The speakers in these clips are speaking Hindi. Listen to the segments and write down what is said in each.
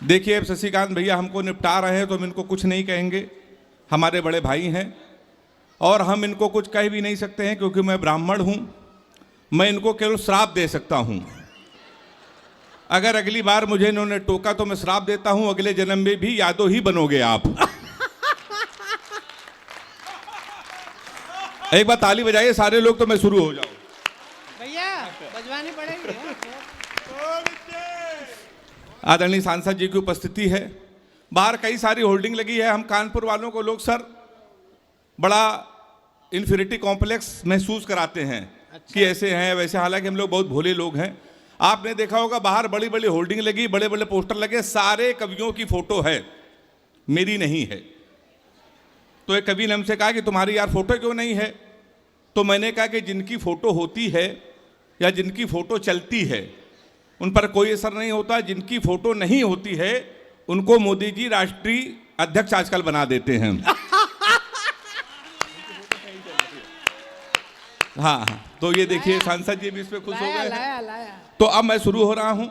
देखिए अब शशिकांत भैया हमको निपटा रहे हैं तो हम इनको कुछ नहीं कहेंगे, हमारे बड़े भाई हैं और हम इनको कुछ कह भी नहीं सकते हैं क्योंकि मैं ब्राह्मण हूं। मैं इनको केवल श्राप दे सकता हूं। अगर अगली बार मुझे इन्होंने टोका तो मैं श्राप देता हूं, अगले जन्म में भी यादव ही बनोगे आप। एक बार ताली बजाइए सारे लोग तो मैं शुरू हो जाऊं। भैया बजवानी पड़ेगी। आदरणीय सांसद जी की उपस्थिति है, बाहर कई सारी होल्डिंग लगी है। हम कानपुर वालों को लोग सर बड़ा इन्फीरिटी कॉम्प्लेक्स महसूस कराते हैं। अच्छा। कि ऐसे हैं वैसे, हालांकि हम लोग बहुत भोले लोग हैं। आपने देखा होगा बाहर बड़ी बड़ी होल्डिंग लगी, बड़े बड़े पोस्टर लगे, सारे कवियों की फोटो है, मेरी नहीं है। तो एक कवि ने हमसे कहा कि तुम्हारी यार फोटो क्यों नहीं है? तो मैंने कहा कि जिनकी फोटो होती है या जिनकी फोटो चलती है उन पर कोई असर नहीं होता, जिनकी फोटो नहीं होती है उनको मोदी जी राष्ट्रीय अध्यक्ष आजकल बना देते हैं। हाँ, तो ये देखिए सांसद जी भी इस पे खुश हो गए। तो अब मैं शुरू हो रहा हूं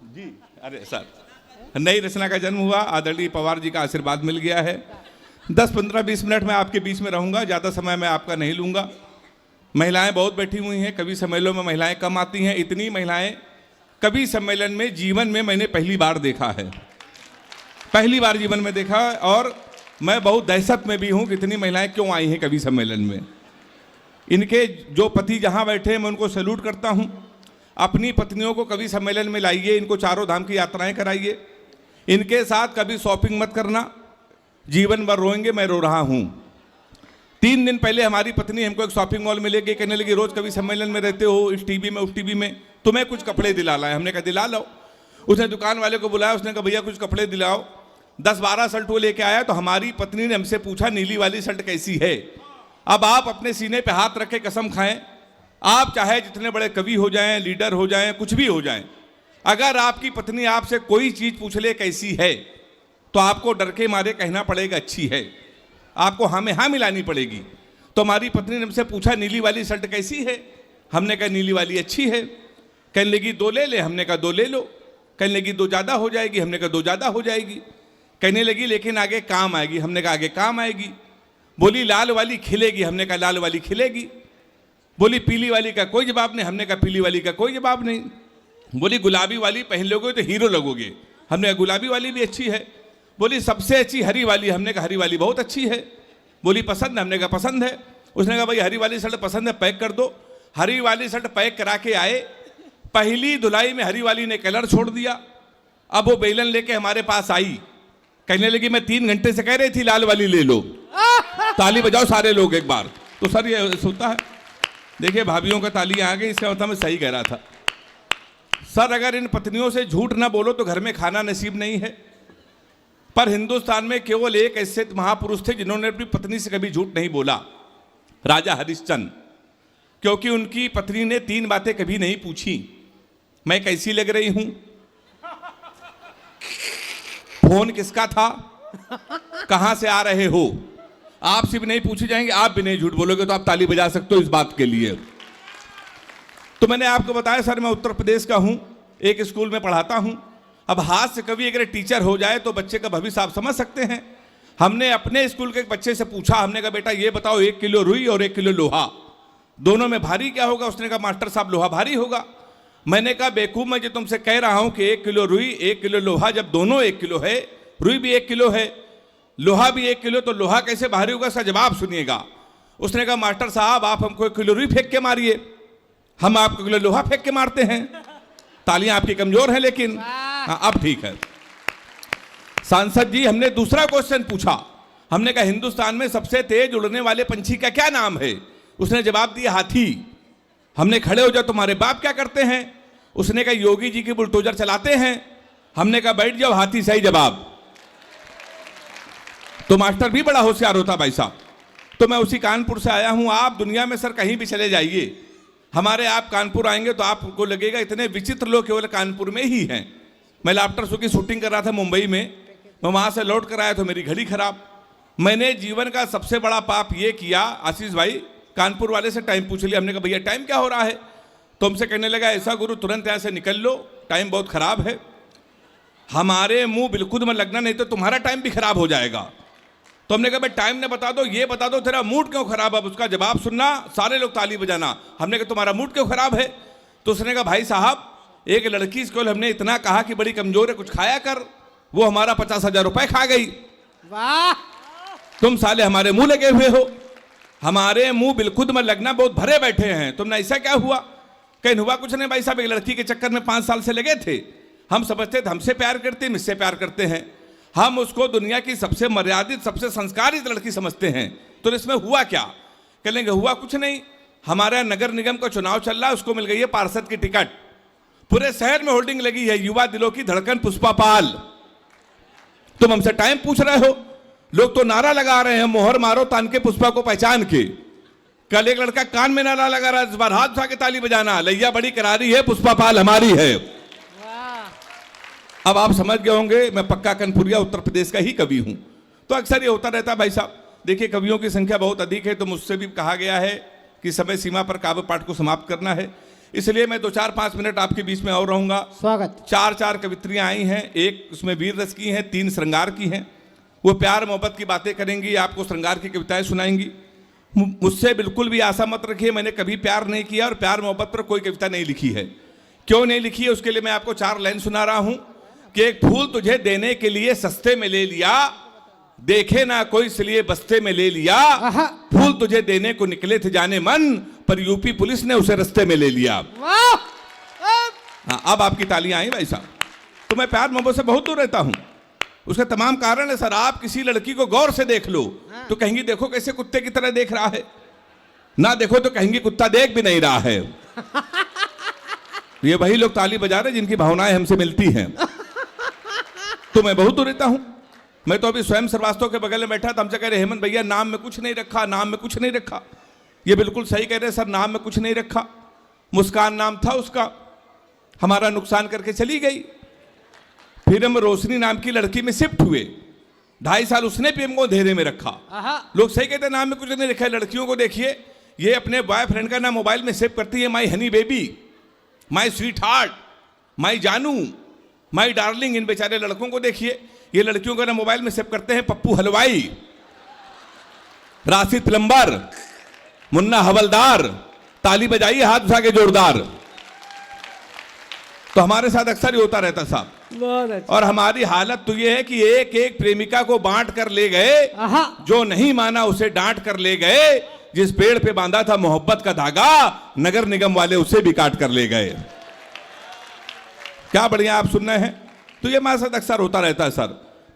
जी। अरे सर, नई रचना का जन्म हुआ, आदरणीय पवार जी का आशीर्वाद मिल गया है। 10-15-20 मिनट में आपके बीच में रहूंगा, ज़्यादा समय मैं आपका नहीं लूंगा। महिलाएं बहुत बैठी हुई हैं, कवि सम्मेलनों में महिलाएं कम आती हैं। इतनी महिलाएं कवि सम्मेलन में जीवन में मैंने पहली बार देखा है, पहली बार जीवन में देखा। और मैं बहुत दहशत में भी हूं कि इतनी महिलाएं क्यों आई हैं कवि सम्मेलन में। इनके जो पति जहां बैठे हैं मैं उनको सैल्यूट करता हूं। अपनी पत्नियों को कवि सम्मेलन में लाइए, इनको चारों धाम की यात्राएं कराइए, इनके साथ कभी शॉपिंग मत करना, जीवन भर रोएंगे। मैं रो रहा हूं। 3 दिन पहले हमारी पत्नी हमको एक शॉपिंग मॉल में लेके कहने लगी रोज कवि सम्मेलन में रहते हो, इस टीवी में उस टीवी में, तुम्हें कुछ कपड़े दिला लाए। हमने कहा दिला लो। उसने दुकान वाले को बुलाया, उसने कहा भैया कुछ कपड़े दिलाओ। 10-12 शर्ट वो लेके आया। तो हमारी पत्नी ने हमसे पूछा नीली वाली शर्ट कैसी है? अब आप अपने सीने पे हाथ रख के कसम खाएं, आप चाहे जितने बड़े कवि हो जाएं, लीडर हो जाएं, कुछ भी हो जाएं, अगर आपकी पत्नी आपसे कोई चीज पूछ ले कैसी है तो आपको डर के मारे कहना पड़ेगा अच्छी है, आपको हाँ में हाँ मिलानी पड़ेगी। तो हमारी पत्नी ने हमसे पूछा नीली वाली शर्ट कैसी है? हमने कहा नीली वाली अच्छी है। कहने लगी 2 ले ले। हमने कहा 2 ले लो। कहने लगी 2 ज़्यादा हो जाएगी। हमने कहा 2 ज़्यादा हो जाएगी। कहने लगी लेकिन आगे काम आएगी। हमने कहा आगे काम आएगी। बोली लाल वाली खिलेगी। हमने कहा लाल वाली खिलेगी। बोली पीली वाली का कोई जवाब नहीं। हमने कहा पीली वाली का कोई जवाब नहीं। बोली गुलाबी वाली पहन लोगे तो हीरो लगोगे। हमने कहा गुलाबी वाली भी अच्छी है। बोली सबसे अच्छी हरी वाली। हमने कहा हरी वाली बहुत अच्छी है। बोली पसंद है। हमने कहा पसंद है। उसने कहा भाई हरी वाली शर्ट पसंद है, पैक कर दो। हरी वाली शर्ट पैक करा के आए। पहली धुलाई में हरी वाली ने कलर छोड़ दिया। अब वो बेलन लेके हमारे पास आई, कहने लगी मैं 3 घंटे से कह रही थी लाल वाली ले लो। ताली बजाओ सारे लोग एक बार। तो सर ये होता है, देखिए भाभीयों का तालियां आ गई, इसका मतलब मैं सही कह रहा था। सर अगर इन पत्नियों से झूठ ना बोलो तो घर में खाना नसीब नहीं है। पर हिंदुस्तान में केवल एक ऐसे महापुरुष थे जिन्होंने अपनी पत्नी से कभी झूठ नहीं बोला, राजा हरिश्चंद्र। क्योंकि उनकी पत्नी ने 3 बातें कभी नहीं पूछी। मैं कैसी लग रही हूं, फोन किसका था, कहां से आ रहे हो, आपसे भी नहीं पूछे जाएंगे। आप भी नहीं झूठ बोलोगे तो आप ताली बजा सकते हो इस बात के लिए। तो मैंने आपको बताया सर मैं उत्तर प्रदेश का हूं, एक स्कूल में पढ़ाता हूं। अब हाथ से कभी अगर टीचर हो जाए तो बच्चे का भविष्य आप समझ सकते हैं। हमने अपने स्कूल के एक बच्चे से पूछा, हमने कहा बेटा ये बताओ 1 किलो रुई और 1 किलो लोहा, दोनों में भारी क्या होगा? उसने कहा मास्टर साहब लोहा भारी होगा। मैंने कहा बेवकूफ, मैं जो तुमसे कह रहा हूं कि 1 किलो रुई 1 किलो लोहा, जब दोनों 1 किलो है, रुई भी 1 किलो है, लोहा भी 1 किलो, तो लोहा कैसे भारी होगा? इसका जवाब सुनिएगा। उसने कहा मास्टर साहब आप हमको 1 किलो रुई फेंक के मारिए, हम आपको 1 किलो लोहा फेंक के मारते हैं। तालियां आपकी कमजोर हैं लेकिन हाँ अब ठीक है। सांसद जी हमने दूसरा क्वेश्चन पूछा, हमने कहा हिंदुस्तान में सबसे तेज उड़ने वाले पंछी का क्या नाम है? उसने जवाब दिया हाथी। हमने खड़े हो जाओ तुम्हारे बाप क्या करते हैं? उसने कहा योगी जी की बुलडोजर चलाते हैं। हमने कहा बैठ जाओ, हाथी सही जवाब। तो मास्टर भी बड़ा होशियार होता भाई साहब। तो मैं उसी कानपुर से आया हूं। आप दुनिया में सर कहीं भी चले जाइए, हमारे आप कानपुर आएंगे तो आपको लगेगा इतने विचित्र लोग केवल कानपुर में ही हैं। मैं लाफ्टर शो की शूटिंग कर रहा था मुंबई में, मैं वहां से लौट कर आया तो मेरी घड़ी खराब। मैंने जीवन का सबसे बड़ा पाप ये किया, आशीष भाई कानपुर वाले से टाइम पूछ लिया। हमने कहा भैया टाइम क्या हो रहा है? तो हमसे कहने लगा ऐसा गुरु तुरंत यहाँ से निकल लो, टाइम बहुत खराब है। हमारे मुंह बिल्कुल में लगना, नहीं तो तुम्हारा टाइम भी खराब हो जाएगा। तो हमने कहा भाई टाइम ने बता दो, ये बता दो तेरा मूड क्यों खराब है। अब उसका जवाब सुनना, सारे लोग ताली बजाना। हमने कहा तुम्हारा मूड क्यों खराब है। तो उसने कहा भाई साहब, एक लड़की इसको हमने इतना कहा कि बड़ी कमजोर है, कुछ खाया कर, वो हमारा 50,000 रुपए खा गई। वाह, तुम साले हमारे मुंह लगे हुए हो, हमारे मुंह बिल्कुल में लगना बहुत भरे बैठे हैं। तुमने ऐसा क्या हुआ? कहीं हुआ कुछ नहीं भाई साहब, एक लड़की के चक्कर में 5 साल से लगे थे। हम समझते थे हमसे प्यार करते हैं, मुझसे प्यार करते हैं, हम उसको दुनिया की सबसे मर्यादित, सबसे संस्कारित लड़की समझते हैं। तो इसमें हुआ क्या? कह लेंगे हुआ कुछ नहीं, हमारा नगर निगम का चुनाव चल रहा है, उसको मिल गई है पार्षद की टिकट। पूरे शहर में होर्डिंग लगी है, युवा दिलों की धड़कन पुष्पा पाल। तुम हमसे टाइम पूछ रहे हो, लोग तो नारा लगा रहे हैं, मोहर मारो तान के पुष्पा को पहचान के। कल एक लड़का कान में नारा लगा रहा है, इस बार हाथ उठा के ताली बजाना, लैया बड़ी करारी है, पुष्पा पाल हमारी है। अब आप समझ गए होंगे मैं पक्का कनपुरिया उत्तर प्रदेश का ही कवि हूं। तो अक्सर ये होता रहता है भाई साहब। देखिए कवियों की संख्या बहुत अधिक है, तो मुझसे भी कहा गया है कि समय सीमा पर काव्य पाठ को समाप्त करना है, इसलिए मैं 2-4-5 मिनट आपके बीच में और रहूंगा। स्वागत। 4 कवित्रियां आई हैं, एक उसमें वीर रस की हैं, 3 श्रृंगार की हैं। वो प्यार मोहब्बत की बातें करेंगी, आपको श्रृंगार की कविताएं सुनाएंगी। मुझसे बिल्कुल भी आशा मत रखिए, मैंने कभी प्यार नहीं किया और प्यार मोहब्बत पर कोई कविता नहीं लिखी है। क्यों नहीं लिखी है उसके लिए मैं आपको 4 लाइन सुना रहा हूं कि एक फूल तुझे देने के लिए सस्ते में ले लिया, देखे ना कोई इसलिए बस्ते में ले लिया। फूल तुझे देने को निकले थे जाने मन, पर यूपी पुलिस ने उसे रस्ते में ले लिया। हाँ, अब आपकी तालियां आई भाई साहब। तो मैं प्यार मोहब्बत से बहुत दूर रहता हूं, उसका तमाम कारण है सर। आप किसी लड़की को गौर से देख लो तो कहेंगी देखो कैसे कुत्ते की तरह देख रहा है, ना देखो तो कहेंगी कुत्ता देख भी नहीं रहा है। ये वही लोग ताली बजा रहे जिनकी भावनाएं हमसे मिलती हैं। तो मैं बहुत दूर रहता हूं। मैं तो अभी स्वयं श्रीवास्तव के बगल में बैठा था, हमसे कह रहे हेमंत भैया नाम में कुछ नहीं रखा, नाम में कुछ नहीं रखा। ये बिल्कुल सही कह रहे सर, नाम में कुछ नहीं रखा। मुस्कान नाम था उसका, हमारा नुकसान करके चली गई। फिर हम रोशनी नाम की लड़की में शिफ्ट हुए, 2.5 साल उसने भी हमको अंधेरे में रखा। लोग सही कहते हैं नाम में कुछ नहीं रखा है। लड़कियों को देखिए, ये अपने बॉयफ्रेंड का नाम मोबाइल में सेव करती है, my honey baby, my sweetheart, my जानू, माई डार्लिंग। इन बेचारे लड़कों को देखिए, ये लड़कियों का नाम मोबाइल में सेव करते हैं पप्पू हलवाई, राशिद प्लम्बर, मुन्ना हवलदार। ताली बजाइए हाथ उठा के जोरदार। तो हमारे साथ अक्सर ही होता रहता साहब। और हमारी हालत तो ये है कि एक एक प्रेमिका को बांट कर ले गए, जो नहीं माना उसे डांट कर ले गए। जिस पेड़ पे बांधा था मोहब्बत का धागा, नगर निगम वाले उसे भी काट कर ले गए। क्या बढ़िया आप सुन रहे हैं। तो ये हमारे साथ अक्सर होता रहता है सर।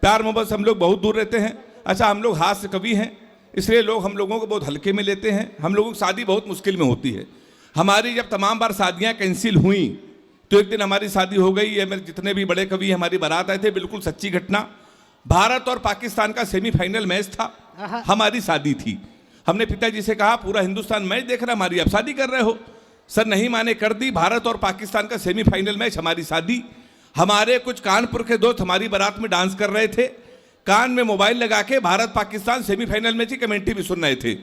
प्यार मोहब्बत से हम लोग बहुत दूर रहते हैं। अच्छा, हम लोग हास्य कवि हैं, इसलिए लोग हम लोगों को बहुत हल्के में लेते हैं। हम लोगों की शादी बहुत मुश्किल में होती है। हमारी जब तमाम बार शादियां कैंसिल हुई तो एक दिन हमारी शादी हो गई। ये मेरे जितने भी बड़े कवि हमारी बारात आए थे, बिल्कुल सच्ची घटना। भारत और पाकिस्तान का सेमीफाइनल मैच था, हमारी शादी थी। हमने पिताजी से कहा पूरा हिंदुस्तान मैच देख रहा, हमारी आप शादी कर रहे हो। सर नहीं माने, कर दी। भारत और पाकिस्तान का सेमीफाइनल मैच, हमारी शादी। हमारे कुछ कानपुर के दोस्त हमारी बारात में डांस कर रहे थे, कान में मोबाइल लगा के भारत पाकिस्तान सेमीफाइनल मैच की कमेंट्री भी सुन रहे थे।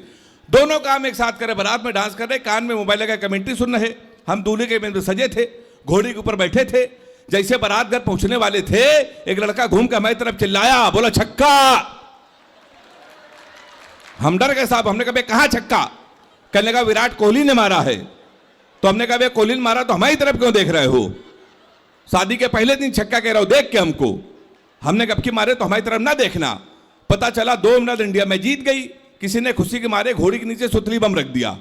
दोनों काम एक साथ करे, बारात में डांस कर रहे, कान में मोबाइल लगा कमेंट्री सुन रहे। हम दूल्हे के में सजे थे, घोड़ी के ऊपर बैठे थे। जैसे बारात घर पहुंचने वाले थे, एक लड़का घूम कर हमारी तरफ चिल्लाया, बोला छक्का। हम डर गए साहब। हमने कहा कहां छक्का? कहने लगा विराट कोहली ने मारा है। तो हमने कहा कोहली ने मारा तो हमारी तरफ क्यों देख रहे हो? शादी के पहले दिन छक्का कह रहा हो देख के हमको। हमने कब की मारे तो हमारी तरफ ना देखना। पता चला 2 मिनट इंडिया में जीत गई। किसी ने खुशी के मारे घोड़ी के नीचे सुतली बम रख दिया।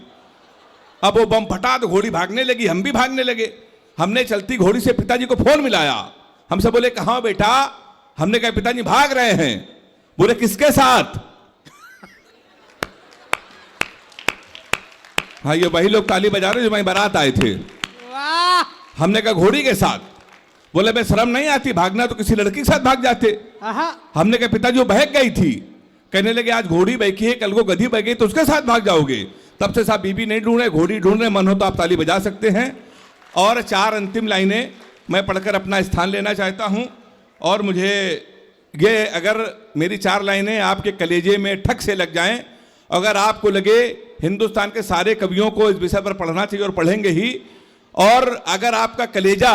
अब वो बम फटा तो घोड़ी भागने लगी, हम भी भागने लगे। हमने चलती घोड़ी से पिताजी को फोन मिलाया। हमसे बोले कहां बेटा? हमने कहा पिताजी भाग रहे हैं। बोले किसके साथ? हाँ, ये वही लोग ताली बजा रहे जो वहीं बारात आए थे। हमने कहा घोड़ी के साथ। बोले मैं शर्म नहीं आती, भागना तो किसी लड़की के साथ भाग जाते। हमने कहा पिताजी वो बहक गई थी। कहने लगे आज घोड़ी बहकी है, कल को गधी बह गई तो उसके साथ भाग जाओगे। तब से साहब बीबी नहीं ढूंढ रहे, घोड़ी ढूंढ रहे। मन हो तो आप ताली बजा सकते हैं। और 4 अंतिम लाइनें मैं पढ़कर अपना स्थान लेना चाहता हूं। और मुझे ये अगर मेरी 4 लाइनें आपके कलेजे में ठक से लग जाएं, अगर आपको लगे हिंदुस्तान के सारे कवियों को इस विषय पर पढ़ना चाहिए और पढ़ेंगे ही, और अगर आपका कलेजा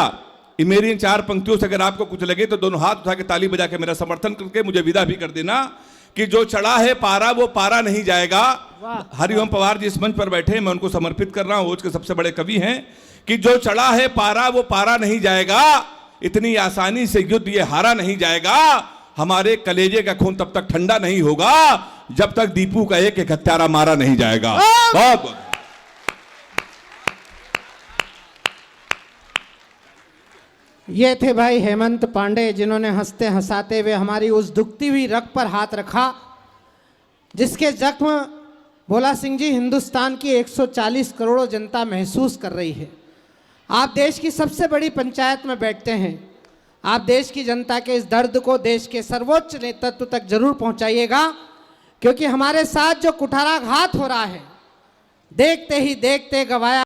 ये मेरी इन 4 पंक्तियों से अगर आपको कुछ लगे तो दोनों हाथ उठा के ताली बजा के मेरा समर्थन करके मुझे विदा भी कर देना कि जो चढ़ा है पारा वो पारा नहीं जाएगा। हरिओम पवार जी इस मंच पर बैठे हैं, मैं उनको समर्पित कर रहा हूं, ओज के सबसे बड़े कवि हैं, कि जो चढ़ा है पारा वो पारा नहीं जाएगा, इतनी आसानी से युद्ध ये हारा नहीं जाएगा, हमारे कलेजे का खून तब तक ठंडा नहीं होगा जब तक दीपू का एक एक हत्यारा मारा नहीं जाएगा। बहुत बहुत ये थे भाई हेमंत पांडे, जिन्होंने हंसते हंसाते हुए हमारी उस दुखती हुई रग पर हाथ रखा जिसके जख्म भोला सिंह जी हिंदुस्तान की 140 करोड़ जनता महसूस कर रही है। आप देश की सबसे बड़ी पंचायत में बैठते हैं, आप देश की जनता के इस दर्द को देश के सर्वोच्च नेतृत्व तक जरूर पहुंचाइएगा, क्योंकि हमारे साथ जो कुठाराघात हो रहा है, देखते ही देखते गवाया